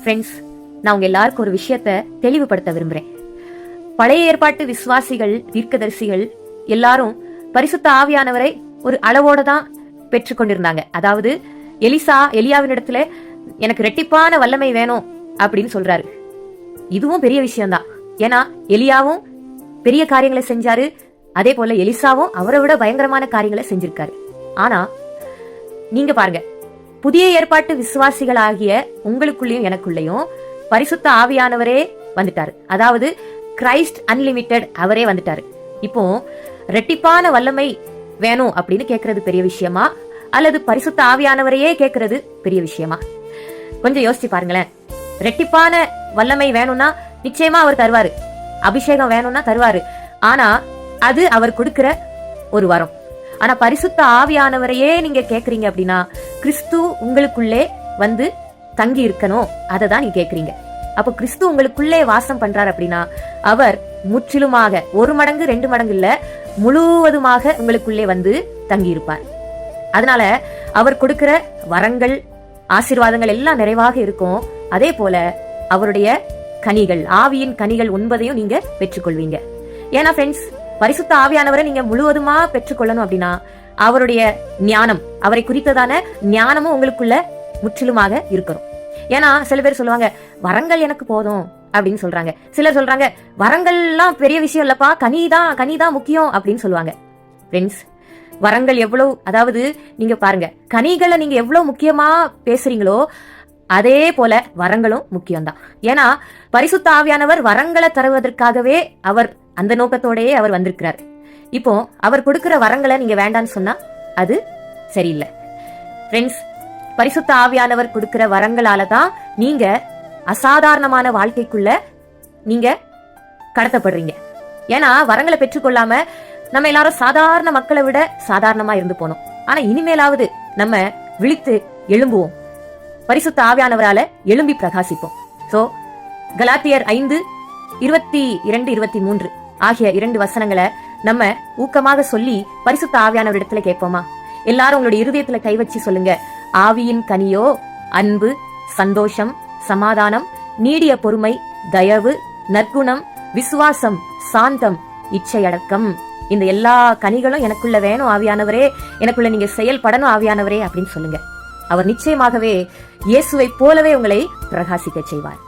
Friends, நான் உங்க எல்லாருக்கும் ஒரு விஷயத்த தெளிவுபடுத்த விரும்புறேன். பழைய ஏற்பாட்டு விசுவாசிகள், தீர்க்கதரிசிகள் எல்லாரும் பரிசுத்த ஆவியானவரை ஒரு அளவோட தான் பெற்றுக்கொண்டிருந்தாங்க. அதாவது எலியாவின் இடத்துல எனக்கு ரெட்டிப்பான வல்லமை வேணும் அப்படின்னு சொல்றாரு. இதுவும் பெரிய விஷயம்தான். ஏன்னா எலியாவும் பெரிய காரியங்களை செஞ்சாரு, அதே போல எலிசாவும் அவரை விட பயங்கரமான காரியங்களை செஞ்சிருக்காரு. ஆனா நீங்க பாருங்க, புதிய ஏற்பாட்டு விசுவாசிகள் ஆகிய உங்களுக்குள்ளயும் எனக்குள்ளயும் பரிசுத்த ஆவியானவரே வந்துட்டாரு. அதாவது கிரைஸ்ட் அன்லிமிட்டெட் அவரே வந்துட்டாரு. இப்போ ரெட்டிப்பான வல்லமை வேணும் அப்படின்னு கேட்கறது பெரிய விஷயமா, அல்லது பரிசுத்த ஆவியானவரையே கேட்கறது பெரிய விஷயமா? கொஞ்சம் யோசிச்சு பாருங்களேன். ரெட்டிப்பான வல்லமை வேணும்னா நிச்சயமா அவர் தருவாரு, அபிஷேகம் வேணும்னா தருவாரு. ஆனா அது அவர் கொடுக்கிற ஒரு வரம். ஆனா பரிசுத்த ஆவியானவரையே நீங்க கேக்குறீங்க அப்படின்னா கிறிஸ்து உங்களுக்குள்ளே வந்து தங்கி இருக்கணும், அதை தான் நீங்க கேக்குறீங்க. அப்ப கிறிஸ்து உங்களுக்குள்ளே வாசம் பண்றாரு அப்படின்னா அவர் முற்றிலுமாக 1 மடங்கு 2 மடங்கு இல்ல, முழுவதுமாக உங்களுக்குள்ளே வந்து தங்கி இருப்பார். அதனால அவர் கொடுக்கிற வரங்கள், ஆசீர்வாதங்கள் எல்லாம் நிறைவாக இருக்கும். அதே போல அவருடைய கனிகள், ஆவியின் கனிகள் 9ஐயும் நீங்க பெற்றுக்கொள்வீங்க. ஏன்னா ஃப்ரெண்ட்ஸ், பரிசுத்த ஆவியானவரை நீங்க முழுவதுமா பெற்றுக்கொள்ளணும் அப்படின்னா அவருடைய ஞானம், அவரை குறித்ததான ஞானமும் உங்களுக்குள்ள முற்றிலுமாக இருக்கணும். ஏன்னா சில பேர் சொல்லுவாங்க வரங்கள் எனக்கு போதும் அப்படின்னு சொல்றாங்க. சிலர் சொல்றாங்க வரங்கள்லாம் பெரிய விஷயம் இல்லப்பா, கனிதான் முக்கியம் அப்படின்னு சொல்லுவாங்க. ஃப்ரெண்ட்ஸ், வரங்கள் எவ்வளவு, அதாவது நீங்க பாருங்க, கனிகளை நீங்க எவ்வளவு முக்கியமா பேசுறீங்களோ அதே போல வரங்களும் முக்கியம்தான். ஏன்னா பரிசுத்த ஆவியானவர் வரங்களை தருவதற்காகவே அவர் அந்த நோக்கத்தோடயே அவர் வந்திருக்கிறார். இப்போ அவர் கொடுக்கிற வரங்களை நீங்க வேண்டான்னு சொன்னா அது சரியில்லை. ஃப்ரெண்ட்ஸ், பரிசுத்த ஆவியானவர் கொடுக்கிற வரங்களால தான் நீங்க அசாதாரணமான வாழ்க்கைக்குள்ள நீங்க கடத்தப்படுறீங்க. ஏன்னா வரங்களை பெற்றுக்கொள்ளாம நம்ம எல்லாரும் சாதாரண மக்களை விட சாதாரணமா இருந்து போனோம். ஆனா இனிமேலாவது நம்ம விழித்து எழும்புவோம், பரிசுத்த ஆவியானவரால எழும்பி பிரகாசிப்போம். சோ கலாத்தியர் 5:22-23 ஆகிய 2 வசனங்களை நம்ம ஊக்கமாக சொல்லி பரிசுத்த ஆவியானவர் இடத்துல கேட்போமா? எல்லாரும் உங்களுடைய இருதயத்துல கை வச்சு சொல்லுங்க. ஆவியின் கனியோ அன்பு, சந்தோஷம், சமாதானம், நீடிய பொறுமை, தயவு, நற்குணம், விசுவாசம், சாந்தம், இச்சையடக்கம். இந்த எல்லா கனிகளும் எனக்குள்ள வேணும் ஆவியானவரே, எனக்குள்ள நீங்க செயல்படணும் ஆவியானவரே அப்படின்னு சொல்லுங்க. அவர் நிச்சயமாகவே இயேசுவை போலவே உங்களை பிரகாசிக்க செய்வார்.